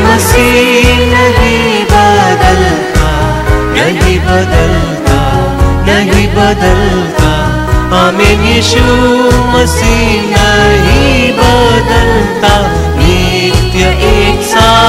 मसीह नहीं बदलता, नहीं बदलता, नहीं बदलता। आमीन, यीशु मसीह नहीं बदलता, नित्य एक साथ